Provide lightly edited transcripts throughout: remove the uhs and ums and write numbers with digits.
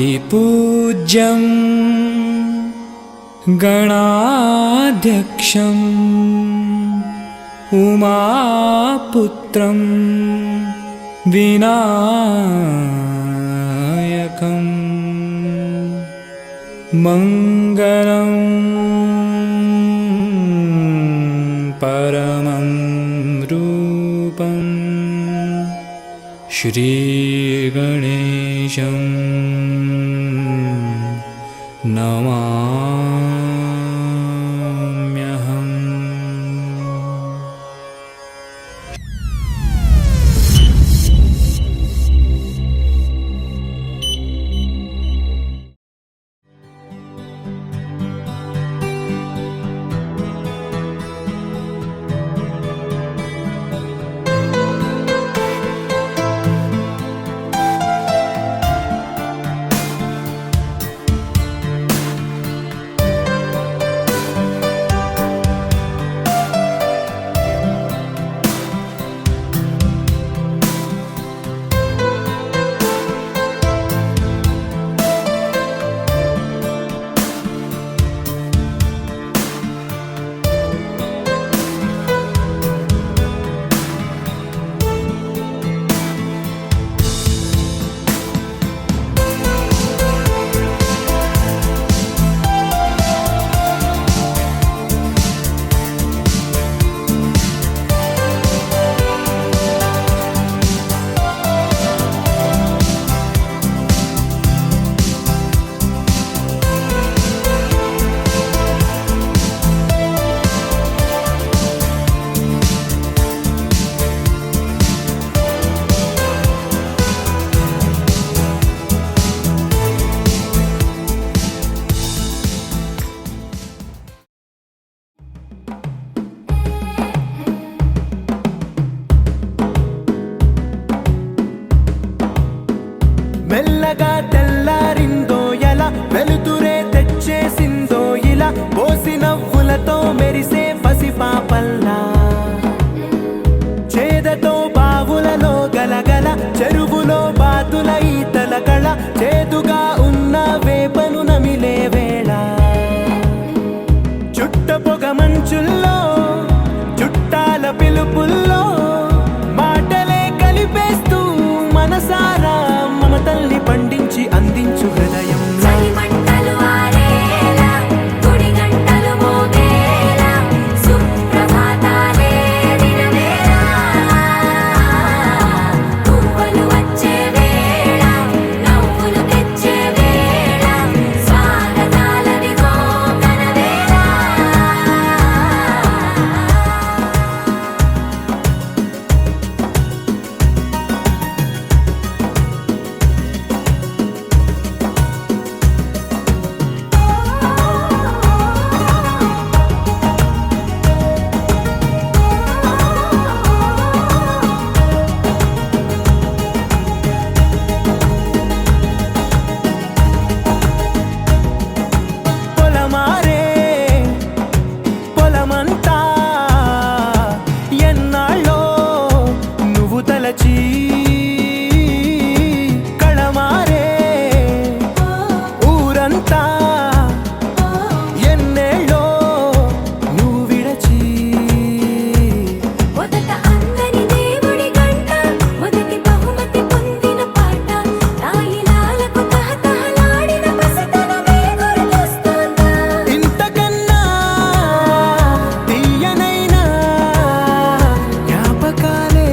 आदिपूज्यं गणाध्यक्षम् उमापुत्रं विनायकं मङ्गलं परमं रूपं श्रीगणेशं नमाम्यहम्। మెల్లగా తెల్లారిందో ఎలా వెలుతురే తెచ్చేసిందో ఇలా పోసి నవ్వులతో మెరిసే పసిపాపల్లా చేదతో బావులలో గలగల చెరువులో బాతుల ఈతల కళ చేదుగా ఉన్న వేపను నమిలే వేళ చుట్ట పొగ మంచుల్లో చుట్టాల పిలుపుల్లో మాటలే కలిపేస్తూ మనసారా మమతల్ని పండించి అందించు హృదయం కళమారే ఊరంతా ఎన్నేళ్ళో నువ్వు విడచి మొదట అందని దేవుడి గంట మొదటి బహుమతి పొందిన పాట తాయిలాలకు తహతహలాడిన పసితనమే గుర్తొస్తుందా ఇంతకన్నా తీయనైనా జ్ఞాపకాలే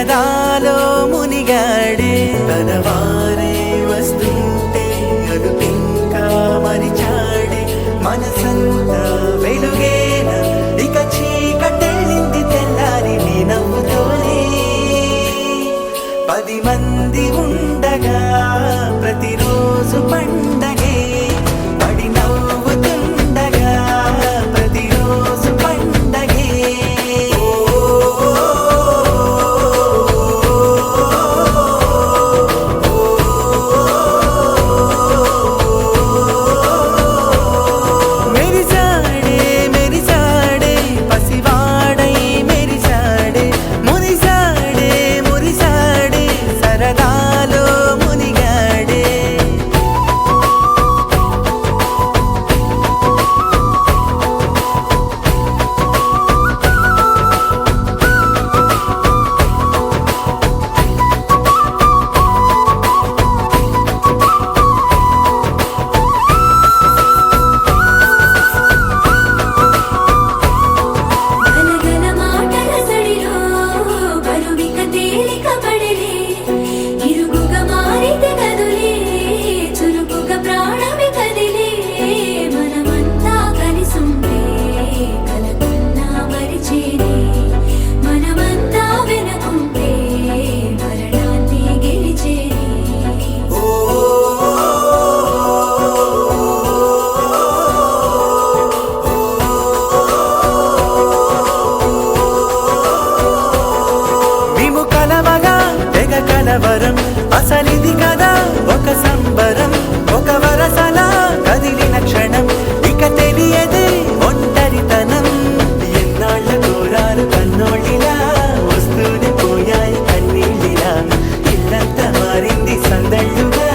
సరదాలో మునిగాడే తన వారే వస్తుంటే అదుపింకా మరిచాడే మనసంతా వెలుగేన ఇక చీకటెళ్ళింది తెల్లారి నీ నవ్వుతోనే 10 మంది ఉండగా ప్రతిరోజు పండగే పడి నవ్వుతుండగా ప్రతిరోజు పండగే మెరిసాడే మెరిసాడే పసివాడై మెరిసాడే మురిసాడే మురిసాడే సరదాలో మునిగాడే గలగల మాటల సడిలో బరువిక తేలిక పడలే ఇరుగుగా మారితే కదులే చురుకుగా ప్రాణమి కదిలే మనమంతా కలిసుంటే కలకున్నా మరిచేనే మనమంతా వెనకుంటే మరణాన్ని గెలిచేనే మేము కలవగా తెగ కలవరం అసలిది కదా ఒక సంబరం ఒక వరసలా కదిలిన క్షణం ఇక తెలియదే ఒంటరితనం ఎన్నాళ్ళ దూరాలు కన్నోళ్ళిలా వస్తూనే పోయాయి కన్నీళ్ళిలా ఇల్లంతా మారింది సందళ్ళుగా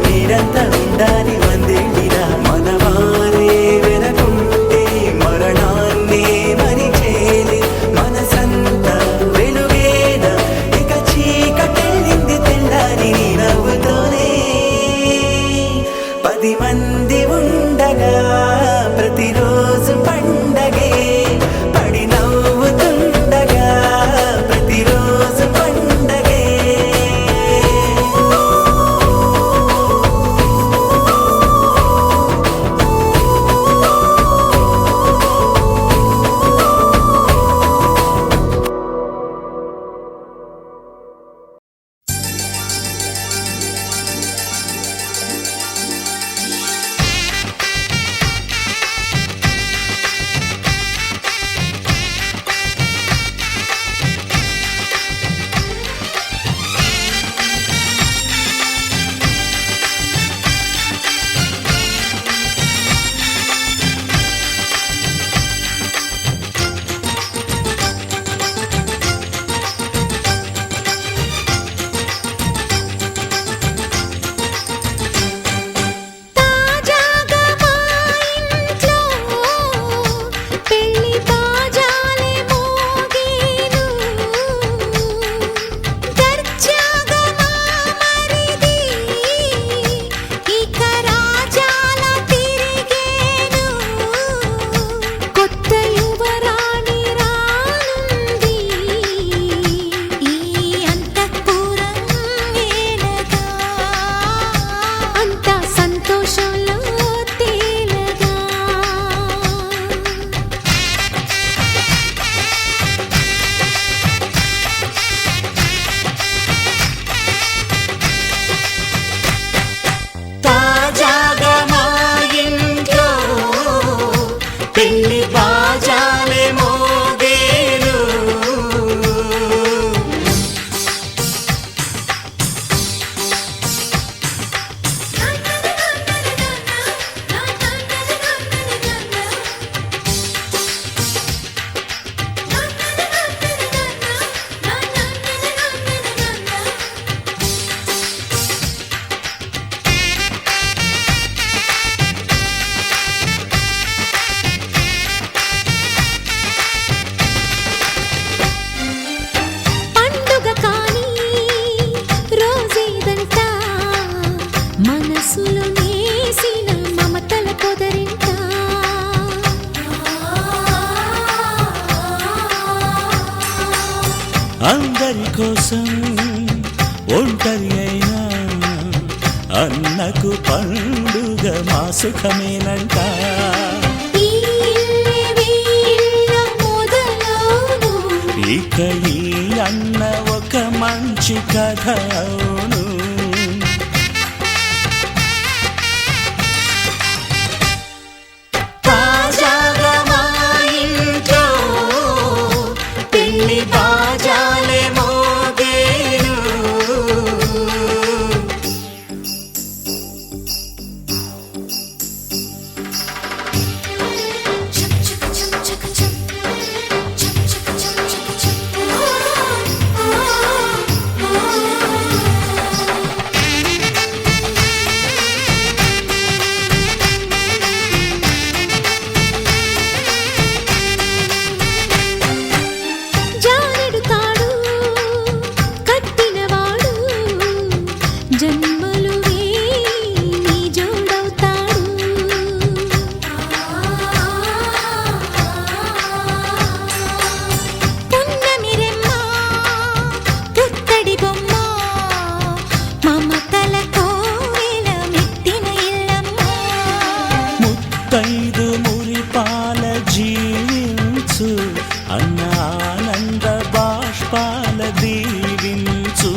మీరంతా ఉండాలి వందేళ్ళిలా మనవారే వెనకుంటే మరణాన్నే మరిచేలే మనసంతా వెలుగేన ఇక చీకటెళ్ళింది తెల్లారి నీ నవ్వుతోనే కోసం ఒంటరి అయినా అన్నకు పండుగ మా సుఖమేనంట. ఈ ఇల్లే వీళ్ళ మొదలవును. ఇక ఈ అన్న ఒక మంచి కథ అవును. తాజాగా మా ఇంట్లో పెళ్లి బాజాలే మోగేను. చక్ చక్ చక్ చక్ చక్. చక్ చక్ చక్ చక్ చక్. జారెడు తాడు కట్టినవాడు జన్మలు వేయి జోడవుతాడు. పున్నమిరెమ్మ పుత్తడి బొమ్మ మమతల కోవెల మెట్టిన ఇల్లమ్మ. ముత్తైదు మురిపాల జీవించు అన్న ఆనంద బాష్పాల దీవించు.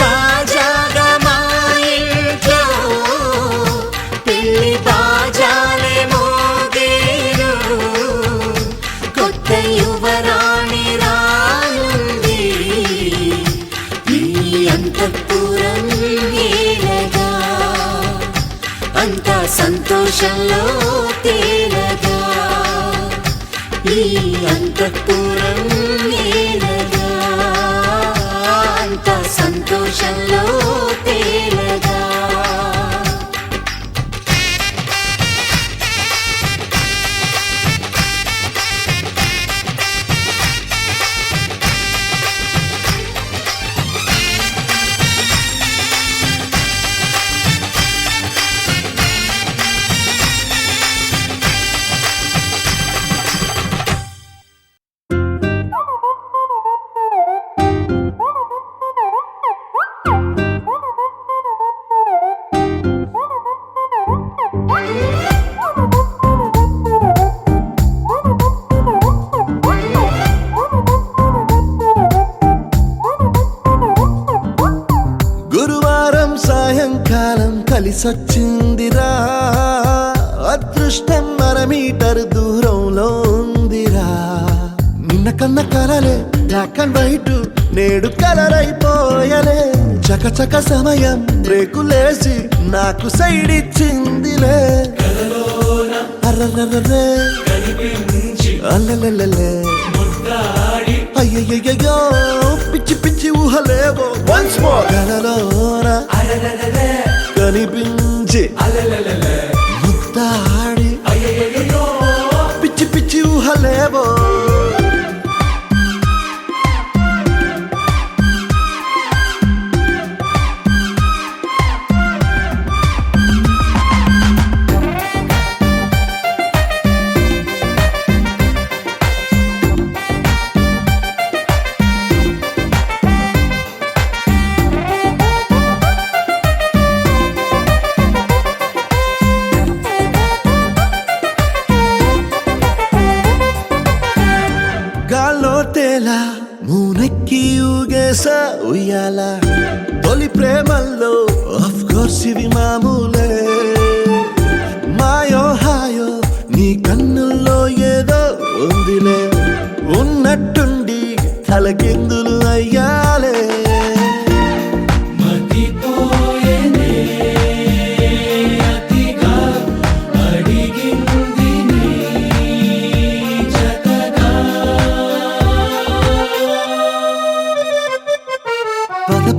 తాజాగా మా ఇంట్లో పెళ్లి బాజాలే మోగేను. కొత్త యువరాణి రానుంది ఈ అంతఃపురం ఏలగా. అంతా సంతోషంలో తేలగా ఈ అంతఃపురం ఏలగా. అంతా సంతోషంలో తేలగా. గురువారం సాయంకాలం కలిసొచ్చిందిరా. అదృష్టం మీటర్ దూరంలో ఉందిరా. నిన్న కన్న కలలే బ్లాక్ అండ్ వైట్ నేడు కలర్ అయిపోయలే. చకచక సమయం బ్రేకులేసి నాకు సైడ్ ఇచ్చిందిలే. అర్రర్రర్రే అల్లలల్లలే అయ్యయ్యో పిచ్చి పిచ్చి ఊహలేవో వన్స్ మోర్ కలలోన కనిపించి ముద్దాడి పిచ్చి పిచ్చి ఊహలేవో. గాల్లో తేలా మూనెక్కి ఊగేసా ఉయ్యాల. తొలి ప్రేమల్లో ఆఫ్ కోర్స్ ఇవి మామూలే. మాయో హాయో నీ కన్నుల్లో ఏదో ఉందిలే. ఉన్నట్టుండి తలకిందులు అయ్యాలే.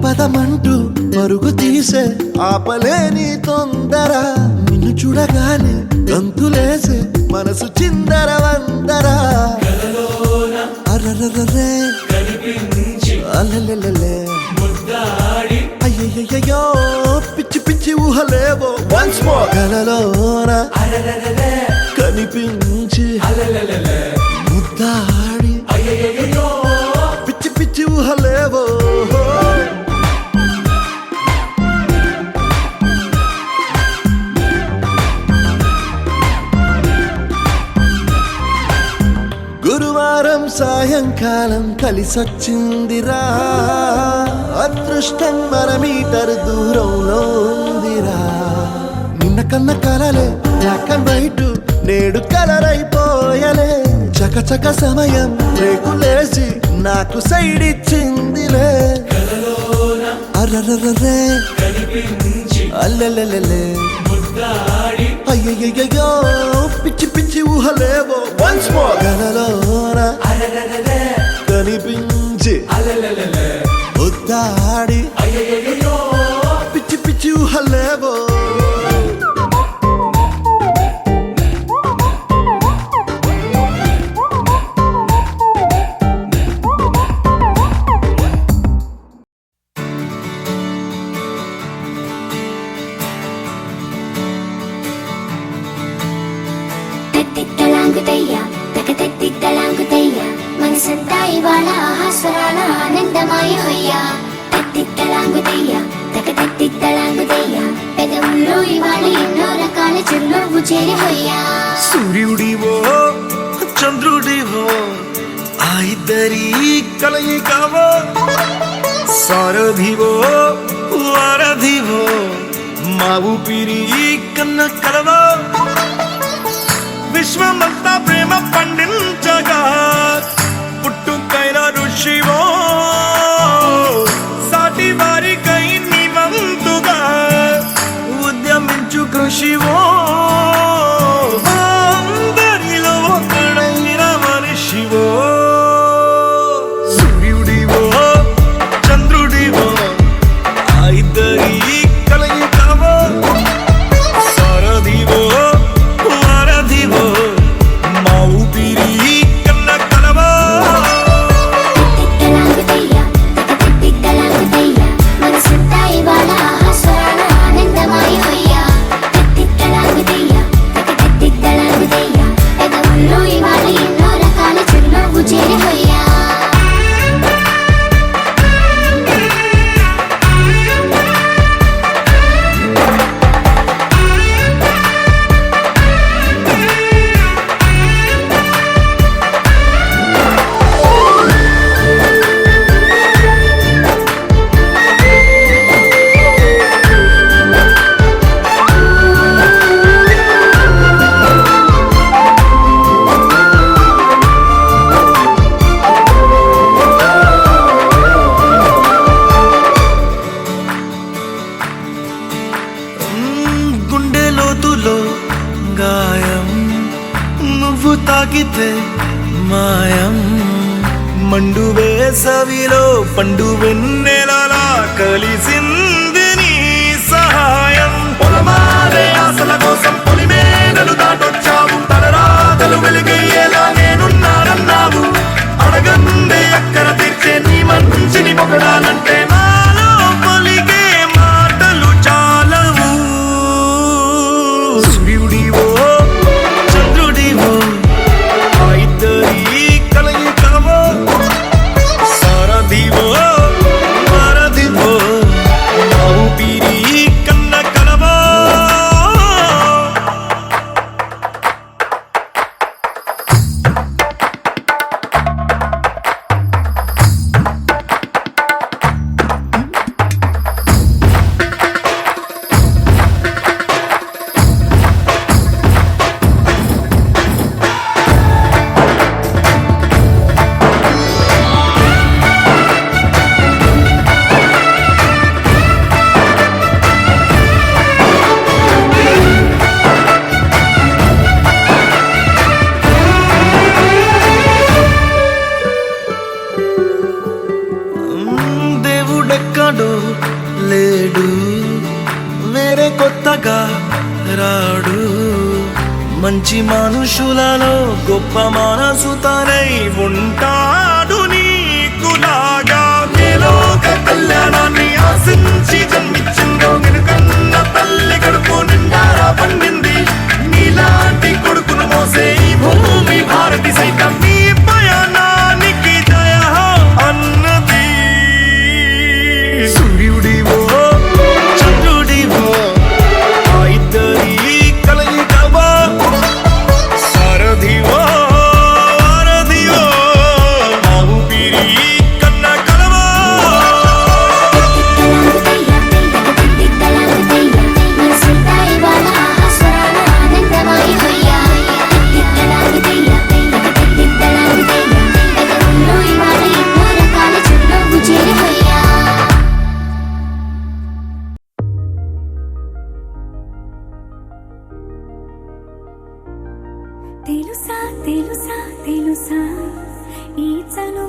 పదమంటూ పరుగు తీసే ఆపలేని తొందర. నిన్ను చూడగానే గంతులేసే మనసు చిందర వందర. అర్రర్రర్రే అల్లెల్లెల్లే అయ్యయ్యో పిచ్చి పిచ్చి ఊహలేవో వన్స్ మోర్ కలలోన కనిపించి గురువారం సాయంకాలం కలిసొచ్చిందిరా అదృష్టం మీటర్ దూరంలో ఉందిరా నిన్న కన్న కలలే బ్లాక్ అండ్ వైట్ నేడు కలర్ అయిపోయలే చకచక సమయం రేకులేసి నాకు సైడ్ ఇచ్చిందిలే అర్రర్రర్రే అల్లెల్లెల్లె అయ్యయ్యో పిచ్చి పిచ్చి ఊహలేవో వన్స్ మోర్ కలలోన కనిపించి ఉద్దాడి పిచ్చి పిచ్చి ఊహలేవో తిట్టలాంగుతయ్యా తకతెట్టిట్టలాంగుతయ్యా మనసంతా ఇవాళ ఆహాస్వరాల ఆనందమాయ హొయ్యా తిట్టలాంగుతయ్యా తకతెట్టిట్టలాంగుతయ్యా పెదవుల్లో ఇవాళ ఎన్నో రకాల చిరునవ్వు చేరి హొయ్యా సూర్యుడివో చంద్రుడివో ఆ ఇద్దరి కలయికవో సారథివో వారధివో మా ఊపిరి కన్న కలవో విశ్వమంతా ప్రేమ పండించగా పుట్టుకైన ఋషివో సాటి వారికై నివంతుగా ఉద్యమించు కృషివో అందరిలో ఒకడైన మనిషివో సూర్యుడివో చంద్రుడివో ఆ ఇద్దరి కలయికవో సారథివో వారధివో మా ఊపిరి కన్న కలవో తిట్టలాంగుతయ్యా తకతెట్టిట్టలాంగుతయ్యా మనసంతా ఇవాళ ఆహాస్వరాల ఆనందమాయ హొయ్యా తిట్టలాంగుతయ్యా తకతెట్టిట్టలాంగుతయ్యా పెదవుల్లో ఇవాళ ఎన్నో రకాల చిరునవ్వు చేరి హొయ్యా గుండె లోతులో గాయం నువ్వు తాకితే మాయం మండు వేసవిలో పండు వెన్నెలలా కలిసింది నీ సహాయం పొలమారే ఆశల కోసం పొలిమేనలు దాటొచ్చావు తలరాతలు వెలుగయ్యేలా నేనున్నానన్నావు అడగందే అక్కర తీర్చే నీ మంచిని పొగడాలంటే నాలో పలికే మాటలు చాలవు సూర్యుడివో చంద్రుడివో ఆ ఇద్దరి కలయికవో సారథివో వారధివో మా ఊపిరి కన్న కలవో దేవుడెక్కడో లేడు వేరే కొత్తగా రాడు మంచి మనుషులలో గొప్ప మనసు తనై ఉంటాడు నీకులాగా లోక కళ్యాణాన్ని ఆశించి జన్మించిందో నిన్నుకన్న తల్లి కడుపు నిండారా పండింది నీలాంటి కొడుకును మోసే ఈ భూమి భారతి సైతం నీ పయనానికి జయ అన్నది సూర్యుడివో చంద్రుడివో ఆ ఇద్దరి కలయికవో సారథివో వారధివో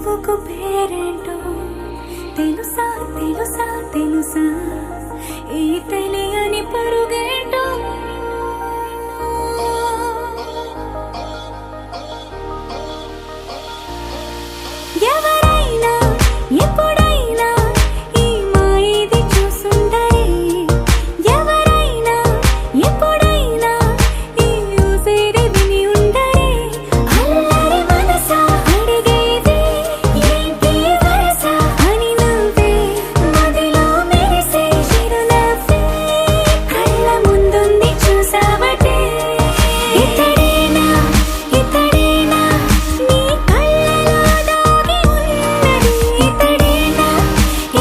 నవ్వుకు పేరేంటో తెలుసా తెలుసా తెలుసా ఈ తెలియని పరుగేంటో ఎవరైనా ఎప్పుడైనా ఈ మాయది చూసుండరే ఎవరైనా ఎప్పుడైనా ఈ ఊసేది విని ఉండరే అల్లరి మనసా అడిగేది ఏంటి వరస అని నువ్వే మదిలో మెరిసే చిరునవ్వే కళ్ళ ముందుంది చూసావటే ఇతడేనా ఇతడేనా నీ కళ్ళలో దాగి ఉన్నది ఇతడేనా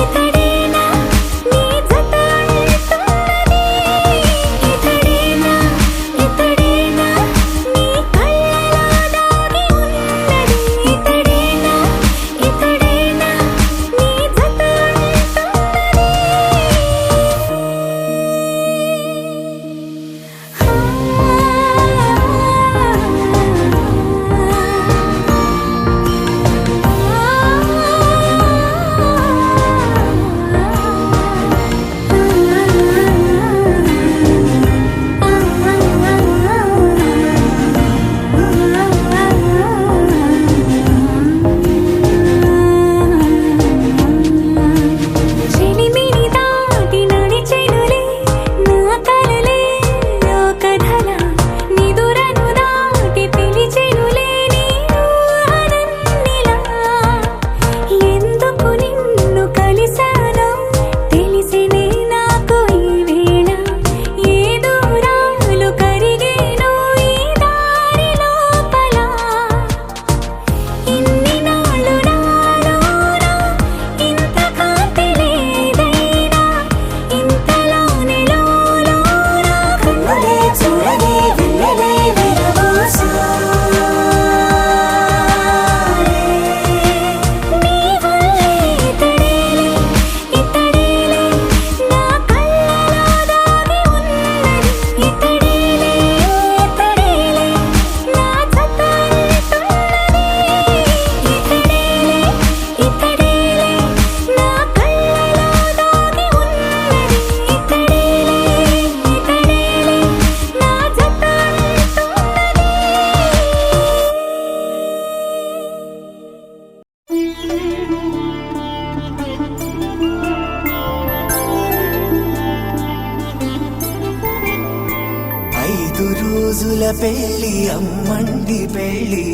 ఇతడేనా నీ జత అంటున్నది ఇతడేనా ఇతడేనా నీ కళ్ళలో దాగి ఉన్నది ఇతడేనా ఇతడేనా నీ జత చెలిమిని దాటి నడిచెనులే నా కలలే లోకధల నిదురను దాటి పిలిచెనులే నీ ఊహలన్నిలా ఎందుకు నిన్ను కలిసానో తెలిసినే నాకు ఈ వేళ ఏ దూరాలు కరిగేనో ఈ దారి లోపల ఇన్ని నాళ్ళు నాలోన ఇంత కాంతి లేదైనా ఇంతలోనే లోలోన కన్నులే చూడలే వెన్నెలే విరబోసారే నీ వల్లే ఇతడేలే ఇతడేలే నా కళ్ళలో దాగి ఉన్నది ఇతడేలే ఇతడేలే నా జత అంటున్నది ఇతడేలే ఇతడేలే నా కళ్ళలో దాగి ఉన్నది ఇతడేలే ఇతడేలే నా జత ఐదు రోజుల పెళ్లి అమ్మండి పెళ్లి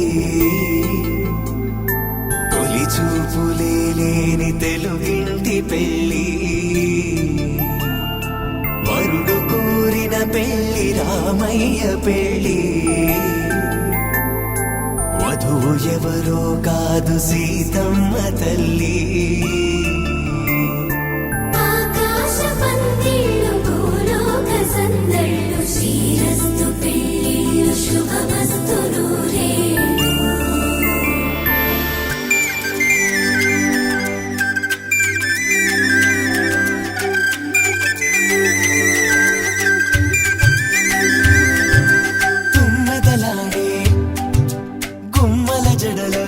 తొలి చూపులే లేని తెలుగింటి పెళ్లి వరుడు కోరిన పెళ్లి రామయ్య పెళ్లి వధువు ఎవరో కాదు సీతమ్మ తల్లి ఆకాశ పందిళ్ళు భూలోక సందళ్ళు శ్రీరస్తు పెళ్ళిళ్ళు శుభమస్తు నూరేళ్ళు తుమ్మెదలాడే గుమ్మల జడలు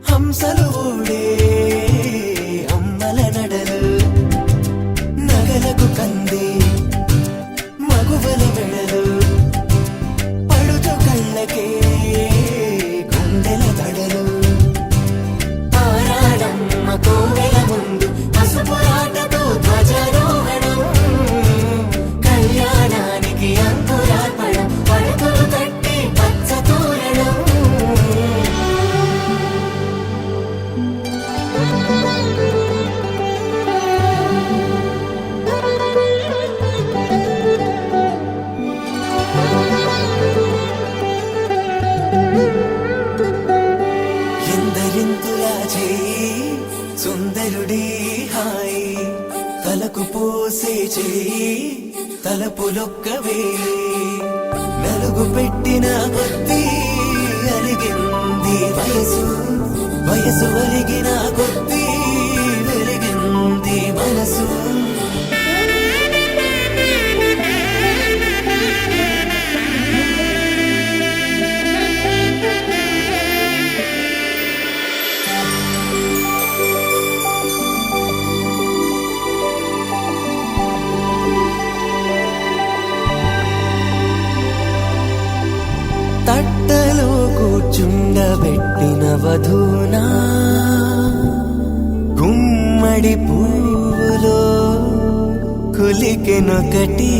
హంసలు ఓడే అమ్మల నడలు నగలకు కందే మగువల వెడలు పడుచు కళ్ళకే గుండెల తడలు ఆరాడమ్మ కోవెల ముందు పసుపురాటతో ధ్వజారోహణం కళ్యాణానికి అంకురార్పణం పడకలు కట్టి పచ్చ తోరణం ఎందరింతులా చేయి సుందరుడి హాయి తలకు పోసే చేయి తలపులొక్కవే నలుగు పెట్టిన కొద్దీ అలిగింది వయసు వయసు ఒలిగిన కొద్దీ వెలిగింది మనసు వధూనా గుమ్మడి పువ్వులో కులికెనొకటి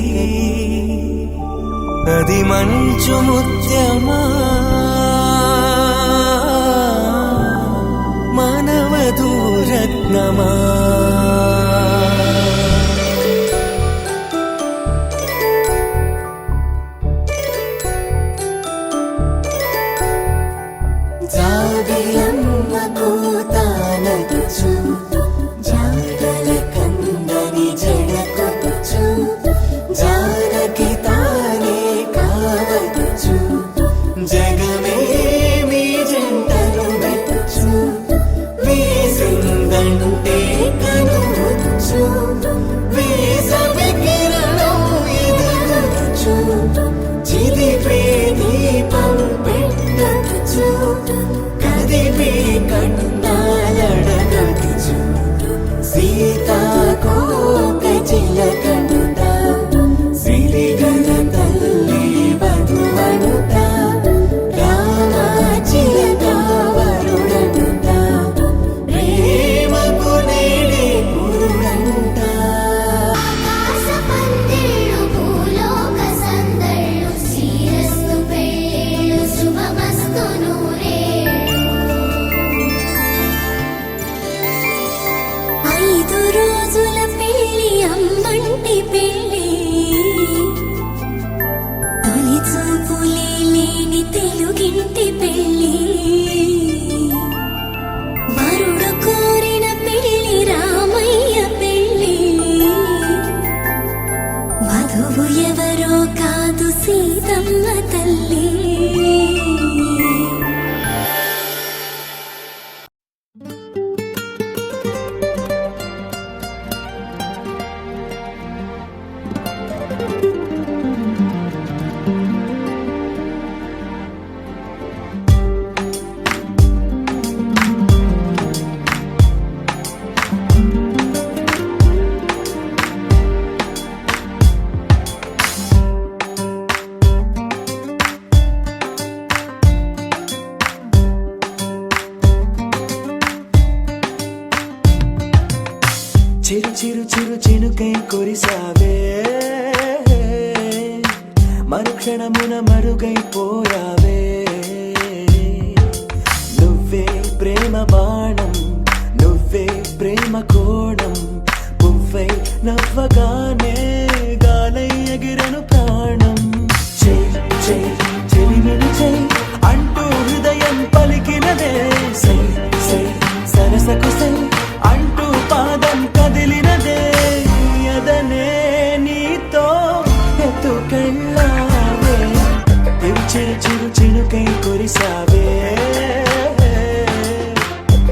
అది మంచు ముత్యమా మానవధూరత్నమా జాబిలమ్మ కూతానగుచు జాడల కందని జడకొట్టుచు జానకి తానే కావదుచు జగమే మీ జంటను వెతుచు వీసిందంటే కనుచు వేసవి కిరణం ఎదుగుచు చిదిపే దీపం పెట్టదుచు కదిపే కండాలడగదుచు సీతాకోక చిలకనుత సిరిగల తల్లి వధువనుత రామ చిలక వరుడనుత ప్రేమకు నేడే పురుడంట ఆకాశ పందిళ్ళు భూలోక సందళ్ళు శ్రీరస్తు పెళ్ళిళ్ళు శుభమస్తు నూరేళ్ళు 5 రోజుల పెళ్ళి అమ్మంటి పెళ్ళి తొలి చూపులే లేని తెలుగింటి పెళ్ళి వరుడు కోరిన పెళ్ళి రామయ్య పెళ్ళి వధువు ఎవరో కాదు సీతమ్మ తల్లి చిరు చిరు చిరు చినుకై కురిసావే మరుక్షణమున మరుగైపోయావే నువ్వే ప్రేమ బాణం నువ్వే ప్రేమ కోణం పువ్వై నవ్వగానే గాలై ఎగిరను ప్రాణం చెయ్ చెయ్ చెలిమిని చెయ్ అంటూ హృదయం పలికినదే సై సై సరసకు సై అంటూ పాదం కదిలినదే ఎదనే నీతో ఎత్తుకెళ్ళావే చిరు చిరు చినుకై కురిసావే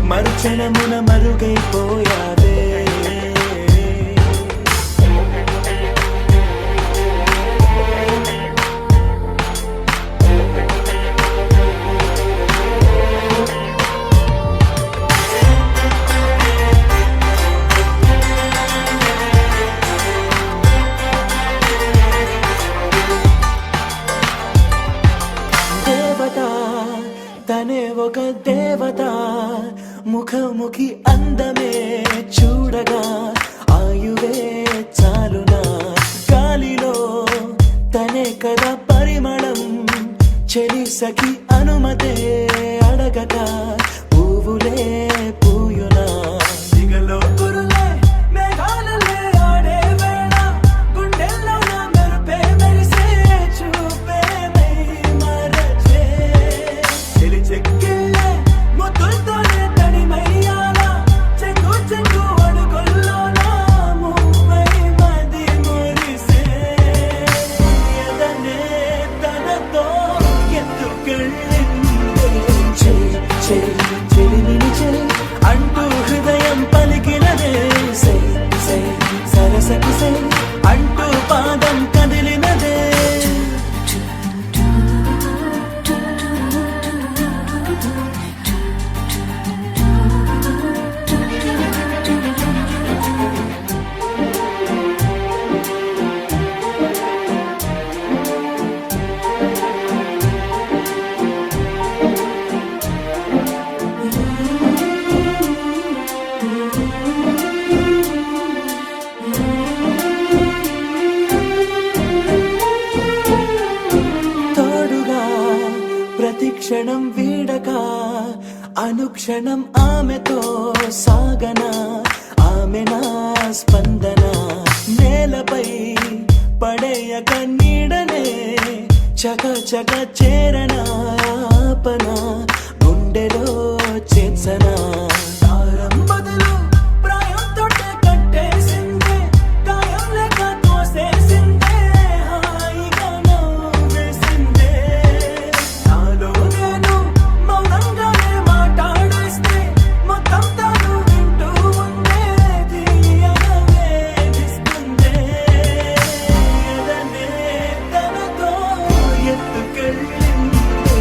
మరుక్షణమున మరుగైపోయావే తనే ఒక దేవత ముఖముఖి అందమే చూడగా ఆయువే చాలునా గాలిలో తనే కదా పరిమళం చెలి సఖి అనుమతే అడగక పువ్వులే పూయునా దిగలో కురులే మేఘాలలే ఆడే వేళ గుండెల్లో నా మెరుపే మెరిసే చూపే మై మరచే చెలి చెక్కిళ్ళే ముద్దులతోనే తడిమయ్యాల చెంగు చెంగు అడుగుల్లో నా మువ్వై మది మురిసే ఎదనే తనతో ఎత్తుకెళ్ళిందే చెలి చెలి చెలిమిని చెలి అంటూ హృదయం పలికినదే సై సై సరసకు సై అంటూ పాదం కదిలినదే అనుక్షణం ఆమెతో సాగనా, ఆమె నా స్పందన. నేలపై పడేయక నీడనే చక చక చేరనా, ఆపన గుండెలో చేర్చనా. దారం బదులు ప్రాయంతో కట్టేసిందే, గాయం లేక తోసేసిందే, హాయిగా నవ్వేసిందే. నాలో నేను మౌనంగానే మాట్లాడేస్తే మొత్తం తాను వింటూ ఉందే, తీయగా వేధిస్తుందే. ఎదనే తనతో ఎత్తుకెళ్ళిందే.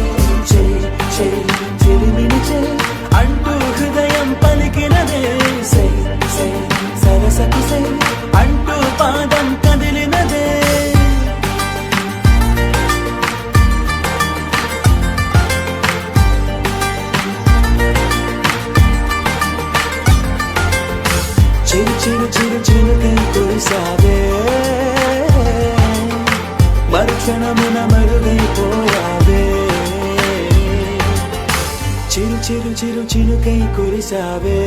చెయ్ చెయ్ చెలిమిని చెయ్ అంటూ హృదయం పలికినదే. సై సై సరసకు సై అంటూ పాదం కదిలినదే. చిరు చిరు చిరు చిరుకై కురిసావే, మరుక్షణమున మరుగైపోయావే. చిరు చిరు చిరు చిరుకై కురిసావే,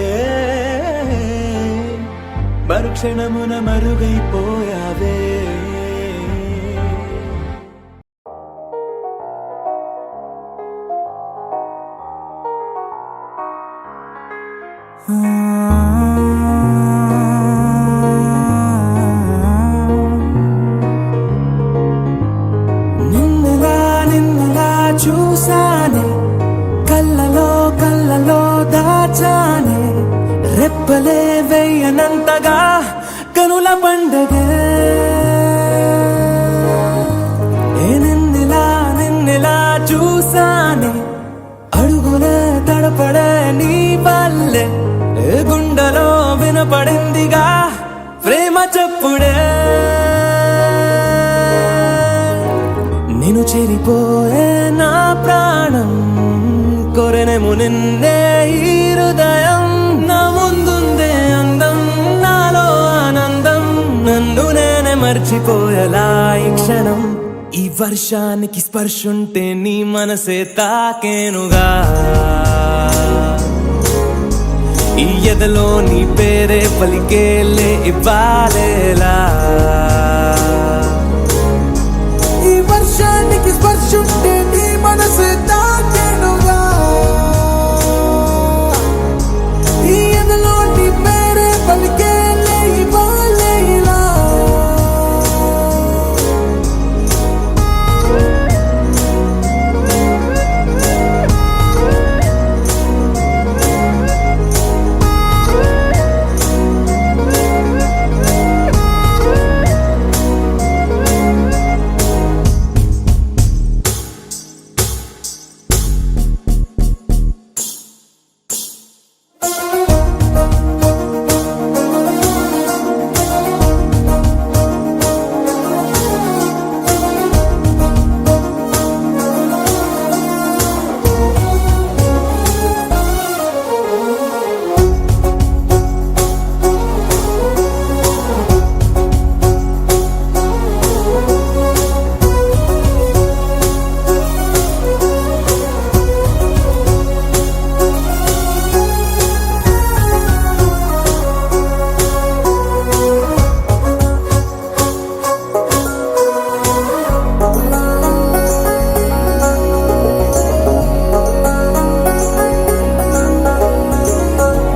మరుక్షణమున మరుగైపోయావే. నిన్నలా నిన్నలా చూసానే, కళ్ళలో కళ్ళలో దాచానే, రెప్పలే వెయ్యనంతగా కనుల పండగే. నిన్నలా నిన్నలా చూసానే, అడుగులే తడపడే నీ వల్లే, గుండెలో వినపడిందిగా ప్రేమ చెప్పుడే. నేను చెరిపోయే నా ప్రాణం, కొరెనేమో నిన్నే ఈ హృదయం. నా ముందుందే అందం, నాలో ఆనందం, నన్ను నేనే మర్చిపోయేలా ఈ క్షణం. ఈ వర్షానికి స్పర్శుంటే నీ మనసే తాకేనుగా, ఈ ఎదలో నీ పేరే పలికేలే ఇవ్వాలేలా. ఈ వర్షానికి స్పర్శుంటే నీ మనసు తాకేనుగా, ఈ ఎదలో నీ పేరే పలికేలే ఇవ్వాలేలా.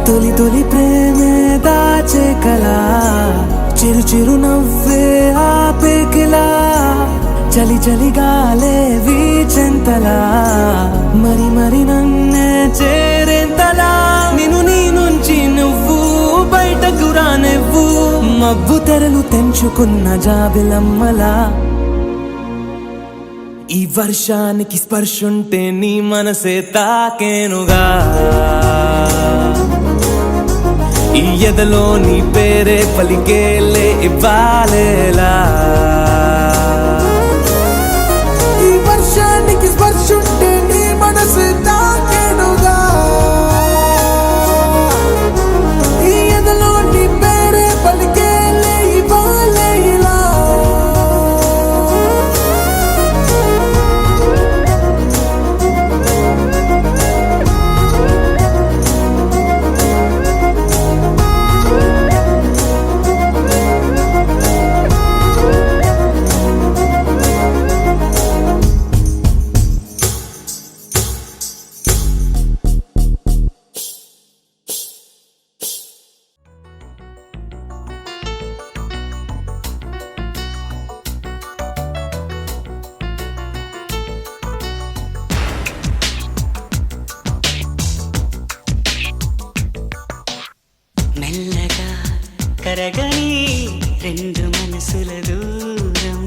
తొలి తొలి ప్రేమే దాచే కలా, చిరు చిరు నవ్వే ఆపే కిలా, చలి చలి గాలే వీచెంతలా, మరి మరి నన్నే చేరేంతలా. నిన్ను నీ నుంచి నువ్వు బయటకు రానివ్వు, మబ్బు తెరలు తెంచుకున్న జాబిలమ్మలా. ఈ వర్షానికి స్పర్శుంటే నీ మనసే తాకేనుగా, ఈ ఎదలో నీ పేరే పలికేలే ఇవ్వాలేలా. ఈ వర్షానికి స్పర్శుంటే నీ మనసు తాకేనుగా, ఈ ఎదలో నీ పేరే పలికేలే ఇవ్వాలేలా. కరగని రెండు మనసుల దూరం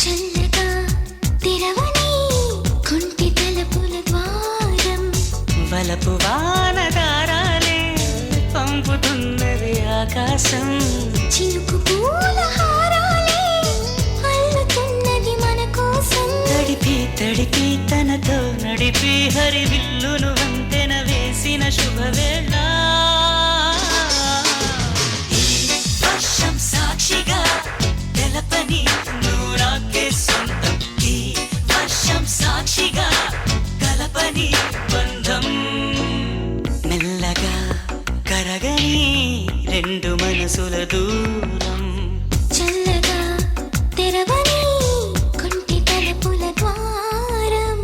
చల్లగా తెరవని కొంటి తలుపుల ద్వారం వలపు వానదారాలే పంపుతున్నది ఆకాశం చినుకు పూల హారాలే అల్లుతున్నది మన కోసం తడిపి తడిపి తనతో నడిపి హరివిల్లును వంతెన వేసిన శుభవేళ ఈ వర్షం సాక్షిగా తెలపని నూరాకే సొంతం ఈ వర్షం సాక్షిగా కలపని బంధం మెల్లగా కరగని రెండు మనసుల దూరం చల్లగా తెరవని కొంటి తలుపుల ద్వారం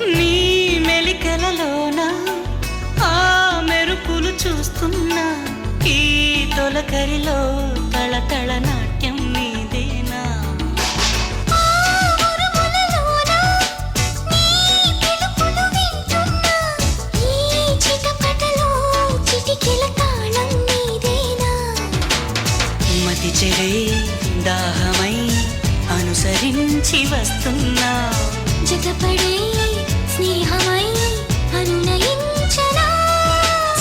నీ మెలికలలోన ఆ మెరుపులు చూస్తున్నా ఈ తొలకరిలో తళతళ నాట్యం నీదేనా ఉరుములలోన నీ పిలుపులు వింటున్నా ఈ చిటపటలో చిటికెల తాళం నీదేనా మతి చెడే దాహమై అనుసరించి వస్తున్నా జతపడే స్నేహమై అనునయించనా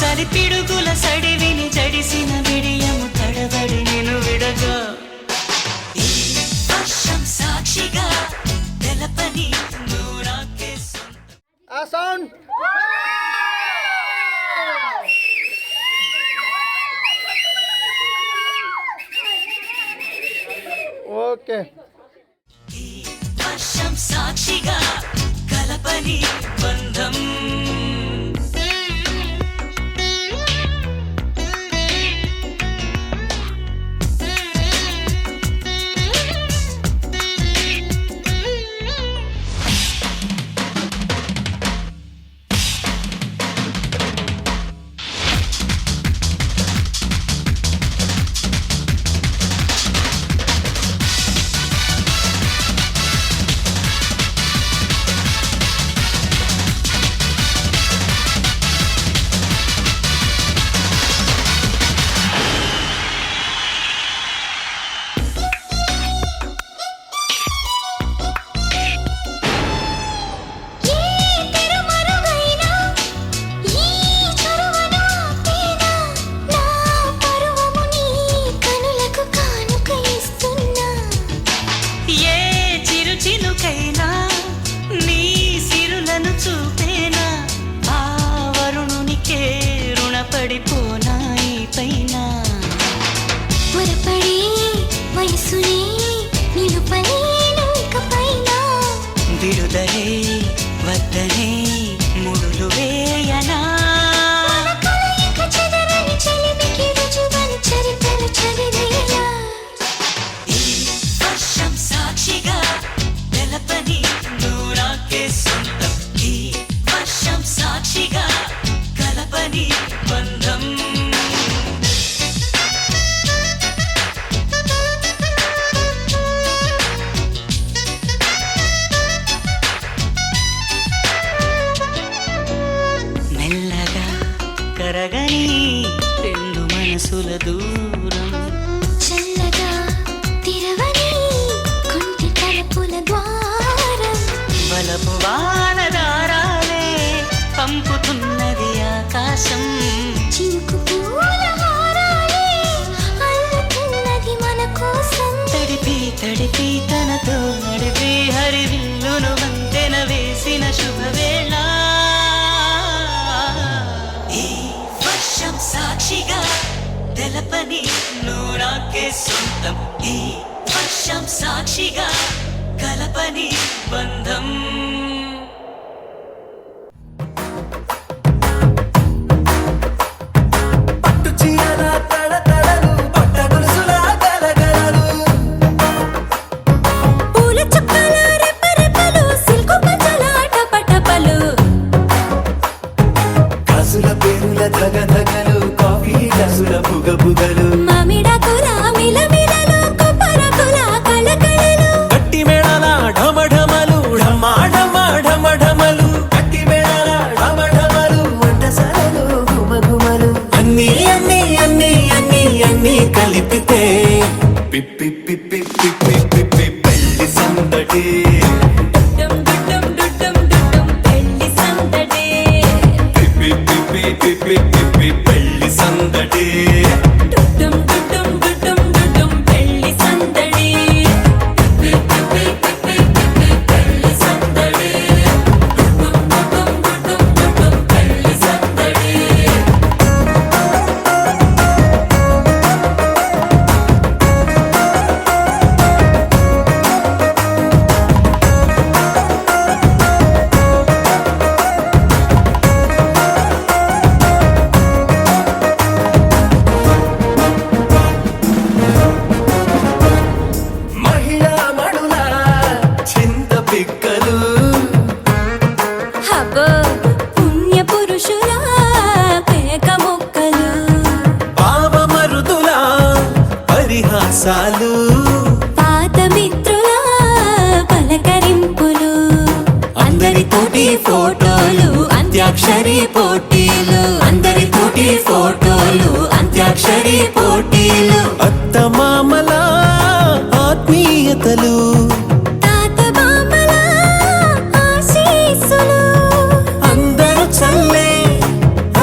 చలి పిడుగుల సడివిని జడిసిన బిడియము తడబడి నిన్ను విడగా ఈ వర్షం సాక్షిగా తెలపని నూరాకే సొంతం ఆ సౌండ్ ఓకే ఈ వర్షం సాక్షిగా కలపని బంధం ఏ తెరమరుగైనా ఈ చొరవను ఆపేనా నా పరువము నీ కనులకు కానుక ఇస్తున్నా ఏ చిరు చినుకైనా నీ సిరులను చూపేనా ఆ వరుణునికే రుణపడిపోనా ఈ పైన త్వరపడే వయసునే నిలుపలేను ఇకపైన విడుదలే వద్దనే ముడులు వేయనా మన కలయిక చెదరని చెలిమికి రుజువని చరిత్రలు చదివేలా ఈ వర్షం సాక్షిగా తెలపని నూరాకే సొంతం ఈ వర్షం సాక్షిగా కలపని బంధం మెల్లగా కరగని రెండు మనసుల దూరం చల్లగా తెరవని కొంటి తలుపుల ద్వారం బలపు వానదారాలే పంపుతున్నది ఆకాశం చినుకు పూల హారాలే అల్లుతున్నది మన కోసం తడిపి తడిపి తనతో నడిపి హరివిల్లును వంతెన వేసిన శుభవేళ ఈ వర్షం సాక్షిగా తెలపని నూరాకే సొంతం ఈ వర్షం సాక్షిగా కలపని బంధం పట్టు చీరల తడతడలు పట్ట గొలుసుల గలగలలు పూల చుక్కల రెపరెపలు సిల్కు పచ్చల టపటపలు పెళ్లి సందడి డుడ్డం డుడ్డం డుడ్డం డుడ్డం పెళ్లి సందడే పెళ్లి సందడి డుడ్డం డుడ్డం డుడ్డం డుడ్డం పెళ్లి సందడి పెళ్లి సందడి డుడ్డం డుడ్డం డుడ్డం డుడ్డం పెళ్లి సందడి మహిళా మణుల చింత పిక్కలు హబో పుణ్య పురుషుల పేక మొక్కలు పావమరుదుల పరిహాసాలు పాత మిత్రుల పలకరింపులు అందరితోటి ఫోటోలు అంత్యాక్షరి పోటీలు అందరితోటి ఫోటోలు అంత్యాక్షరి పోటీలు అత్త మామల ఆత్మీయతలు తాత బామల ఆశీస్సులు అందరూ చల్లే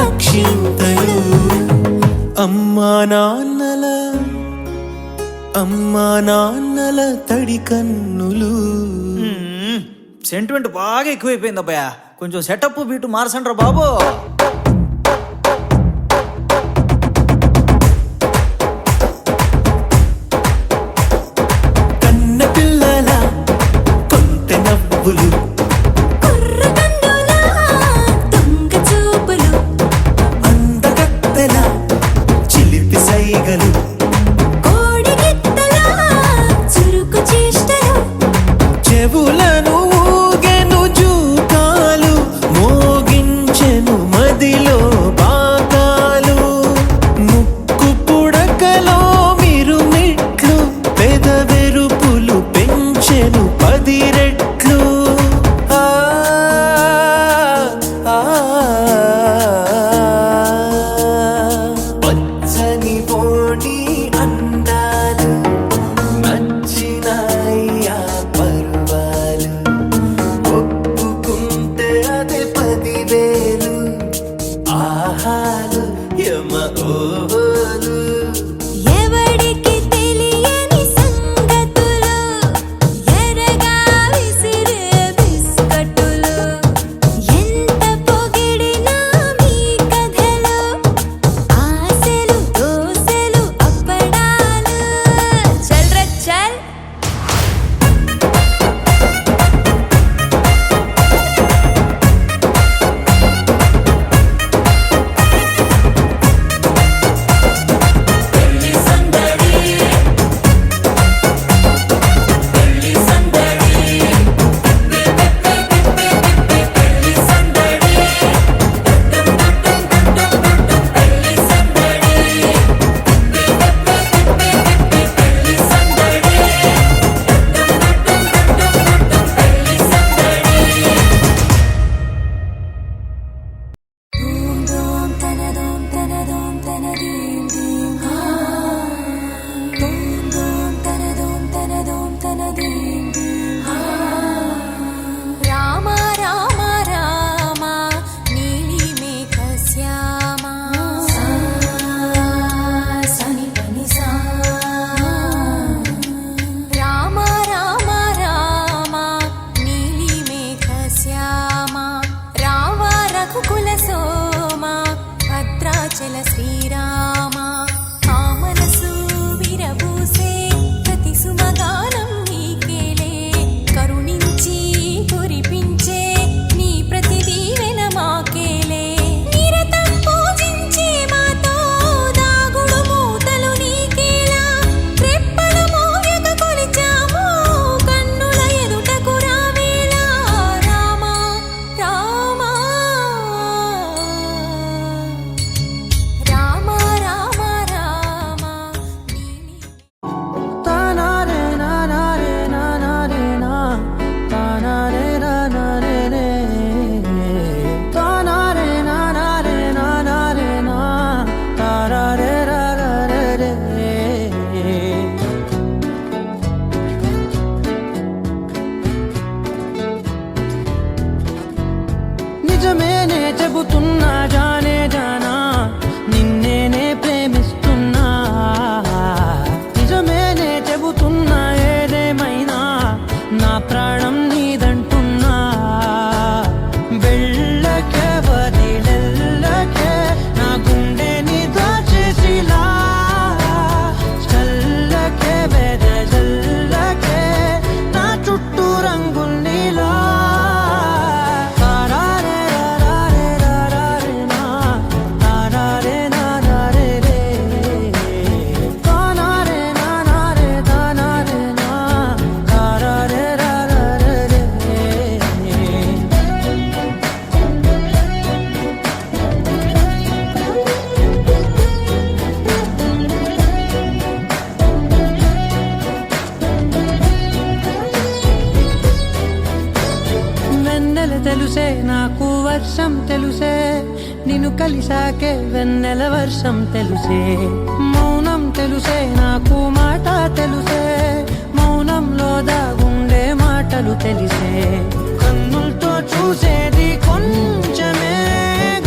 అక్షింతలు అమ్మా నాన్నల తడి కన్నులు. సెంటిమెంట్ బాగా ఎక్కువైపోయింది అబ్బాయా, కొంచెం సెటప్ బీటు మార్చండ్రా బాబు. కన్న పిల్లల కొంత నవ్వులు కుర్ర కన్నుల దొంగ చూపులు అందగత్తెల చిలిపి సైగలు కోడి గిత్తల చురుకు చేష్టలు చెవులను ఊగెను జూకాలు మోగించెను మదిలో తెలుసే నాకు వర్షం తెలుసే నిన్ను కలిసాకే వెన్నెల వర్షం తెలుసే మౌనం తెలుసే నాకు మాట తెలుసే మౌనంలో దాగుండే మాటలు తెలిసే కన్నులతో చూసేది కొంచెమే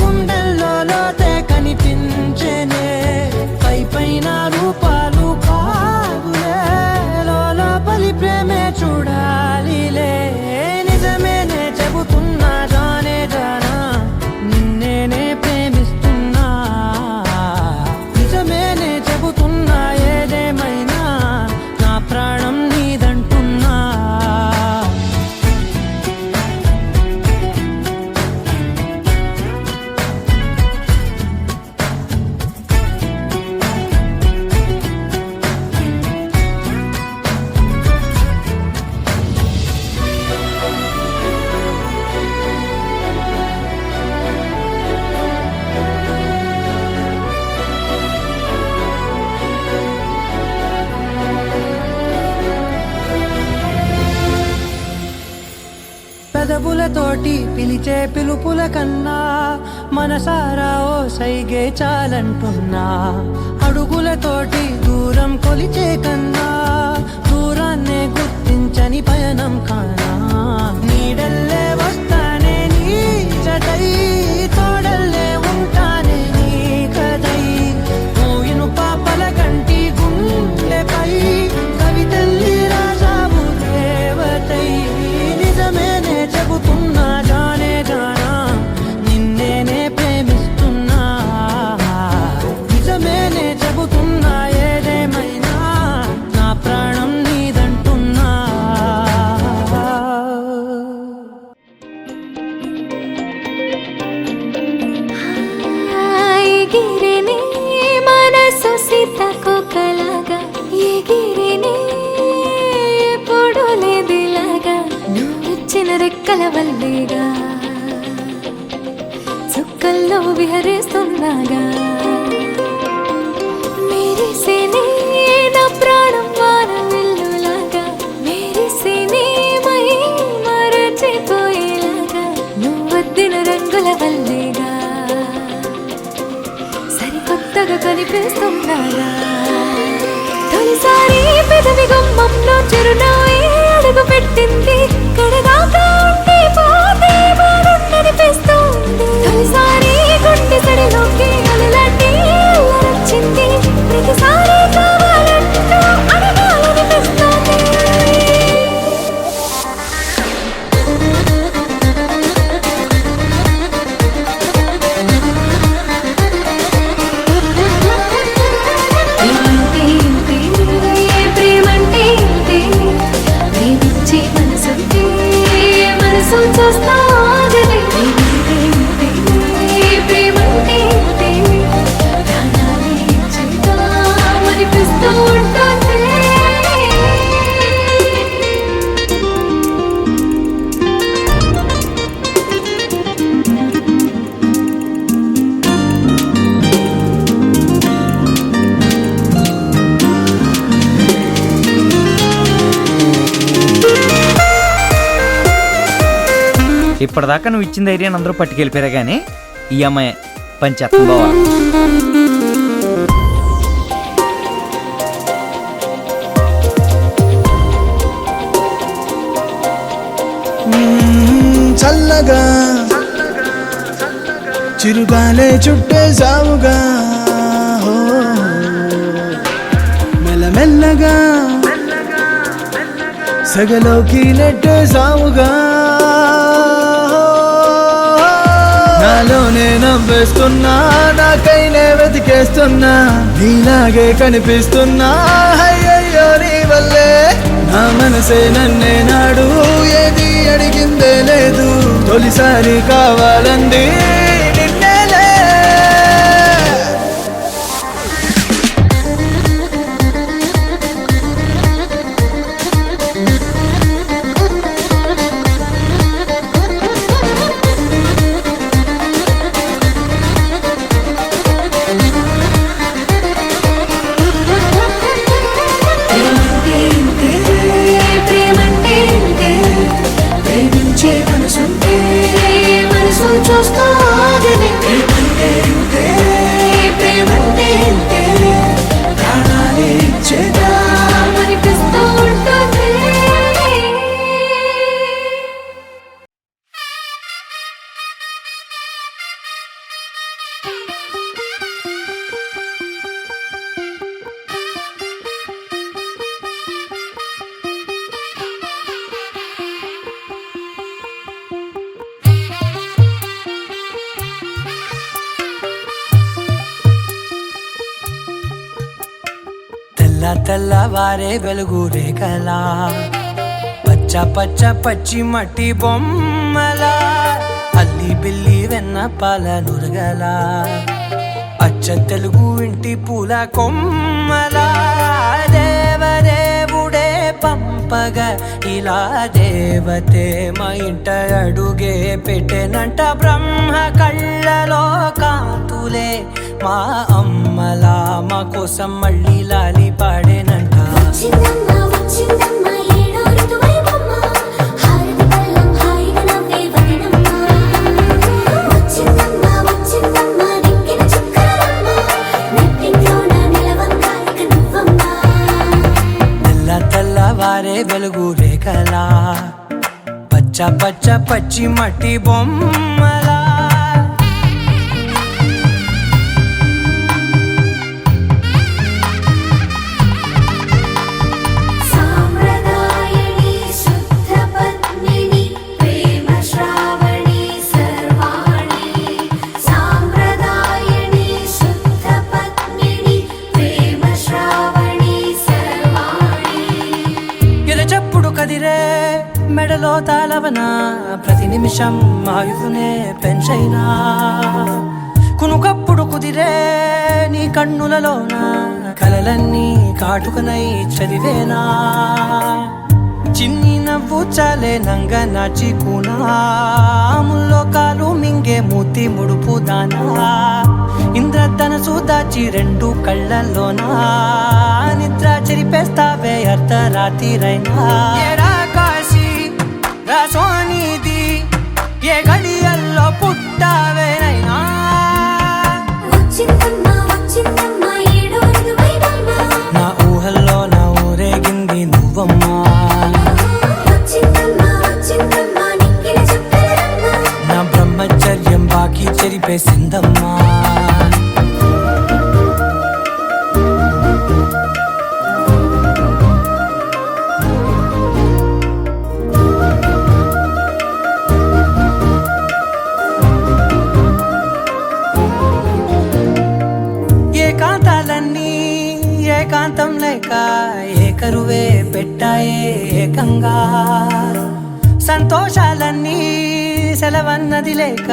గుండెల్లో లోతే కనిపించేనే పై పైన రూపాలు కాదులే లోపలి ప్రేమే చూడాలిలే నిజమేనే చెబుతున్నా జానే జానా నిన్నేనే ప్రేమిస్తున్నా నిజమేనే చెబుతున్నా ఏదేమైనా నా ప్రాణం నీదంటున్నా పెదవులతోటి పిలిచే పిలుపుల కన్నా మనసారా ఓ సైగే చాలంటున్నా అడుగులతోటి దూరం కొలిచే కన్నా దూరాన్నే గుర్తించని పయనం కానా నీడల్లే వస్తానే నీ జతై తోడల్లే ఉంటానే నీ కదై మోయిను పాపల కంటి గుండెపై కవితల్లి రాజావు దేవతై నిజమేనే చెబుతున్నా జానే జానా నిన్నేనే ప్రేమిస్తున్నా నిజమేనే చెబుతున్నా ఏదేమైనా నా ప్రాణం నీదంటున్నా ఎగిరినే మనసు సీతకొకలాగా ఎగిరినే ఎప్పుడు లేదిలాగా నువ్వు వచ్చిన రెక్కల వల్లేగా చుక్కల్లో విహరిస్తున్నాగా మెరిసేనే నా ప్రాణం వాన విల్లులాగా మెరిసేనే మై మరచిపోయేలాగా నువ్వు వద్దిన రంగుల వల్లేగా సరికొత్తగా కనిపిస్తున్నాగా తొలిసారి పెదవి గుమ్మంలో చిరునవ్వే అడుగు పెట్టింది కడదాకా ఉండి పోతే బాగుండనిపిస్తుంది తొలిసారి గుండె సడిలోకి అలలాంటి అల్లరొచ్చింది ప్రతిసారి కావాలంటూ అడగాలనిపిస్తుంది ప్రేమంటే ప్రేమించే మనసుంటే మనసు చూస్తా ప్రేమంటే ప్రాణాలే చెప్తామనిపిస్తూ ఉంటుంది ఇప్పటిదాకా నువ్వు ఇచ్చిన ధైర్యాన్ని అందరూ పట్టుకెళ్ళిపోయారా కానీ ఈ అమ్మాయి పంచేత్తం బావా చల్లగా చిరుగాలే చుట్టేసావుగా హో మెల్లమెల్లగా సగలోకి నెట్టేసావుగా నాలోనే నవ్వేస్తున్నా నాకైనే వెతికేస్తున్నా నీలాగే కనిపిస్తున్నా అయ్యయ్యో నీ వల్లే నా మనసే నన్నే నాడు ఏది అడిగిందే లేదు తొలిసారి కావాలంది నిన్నేలే ప్రేమంటే ప్రేమించే మనసుంటే తెల్లవారే వెలుగు రేఖలా పచ్చ పచ్చ పచ్చి మట్టి బొమ్మలా అల్లి బిల్లి వెన్న పాల నురగలా అచ్చ తెలుగు ఇంటి పూల కొమ్మలా దేవదేవుడే పంపగా ఇలా దేవతే మా ఇంట అడుగే పెట్టెనంట బ్రహ్మ కళ్ళలో కాంతులే మా అమ్మలా మా కోసం మళ్ళీ లాలి పాడేనంట వచ్చిందమ్మ వచ్చిందమ్మ ఏడో ఋతువైవమ్మ హారతి పళ్ళం హాయిగా నవ్వే వదినమ్మ వచ్చిందమ్మ వచ్చిందమ్మ దిక్కిన చుక్కలమ్మ నెట్టింట్లోన నిలవంగా ఇక నువ్వమ్మ తెల్లవారే వెలుగు రేఖలా పచ్చ పచ్చ పచ్చి మట్టి బొమ్మలా సాంప్రదాయని శుద్ధ పద్మిని ప్రేమ శ్రావణి సర్వాణి సాంప్రదాయని శుద్ధ పద్మిని ప్రేమ శ్రావణి సర్వాణి ఎరచప్పుడు కదిరే మెడలో తాళవన ప్రతి నిమిషం ఆయుధునే పెంచైనా కునుకప్పుడు కుదిరే నీ కన్నులలోన కలలన్నీ కాటుకనై చదివేనా చిన్ని నవ్వు చాలే నంగ నాచి కూనాముల్లో కాలు మింగే మూతి ముడుపు దానా ఇంద్రధనసు దాచి రెండు కళ్ళల్లోనా నిద్ర చెరిపేస్తావే అర్ధరాత్రిరైనా ఏరా కాశీ రా సోనిది ఏ గడియల్లో పుట్టావేనైనా వచ్చిందమ్మ వచ్చిందమ్మ ఏడో ఋతువైవమ్మ నా ఊహల్లో నా ఊరేగింది నువ్వమ్మా వచ్చిందమ్మ వచ్చిందమ్మ నిక్కిన చుక్కలమ్మ నా బ్రహ్మచర్యం బాకీ చెరిపేసిందమ్మా ఏకాంతాలన్నీ ఏకాంతం లేక ఏకరువే పెట్టాయే ఏకంగా సంతోషాలన్నీ సెలవన్నది లేక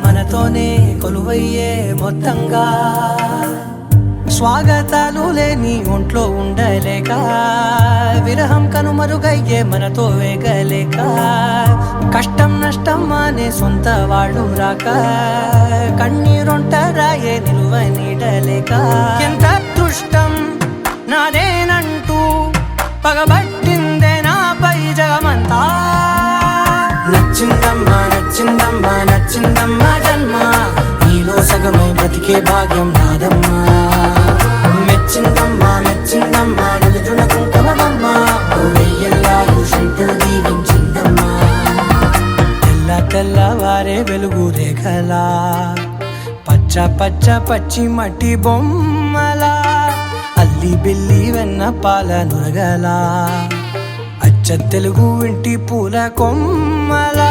మనతోనే కొలువయ్యే మొత్తంగా స్వాగతాలు లేని ఒంట్లో ఉండలేక విరహం కనుమరుగయ్యే మనతో వేగలేక కష్టం నష్టం అనే సొంత వాళ్ళు రాక కన్నీరొంటరాయే నిలువ నీడలేక ఎంత అదృష్టం నాదేనంటూ పగబట్టిందే నాపై జగమంతా నచ్చిందమ్మా నచ్చిందమ్మా నచ్చిందమ్మా జన్మ నీలో సగమై బ్రతికే భాగ్యం నాదమ్మా మెచ్చిందమ్మా మెచ్చిందమ్మా నిలుచున్న కుంకుమమ్మా వెయ్యల్లాలు శంకరు దీవించిందమ్మా తెల్లవారే వెలుగు రేఖలా పచ్చ పచ్చ పచ్చి మట్టి బొమ్మలా అల్లి బిల్లి వెన్న పాల నురగలా అచ్చ తెలుగు ఇంటి పూల కొమ్మలా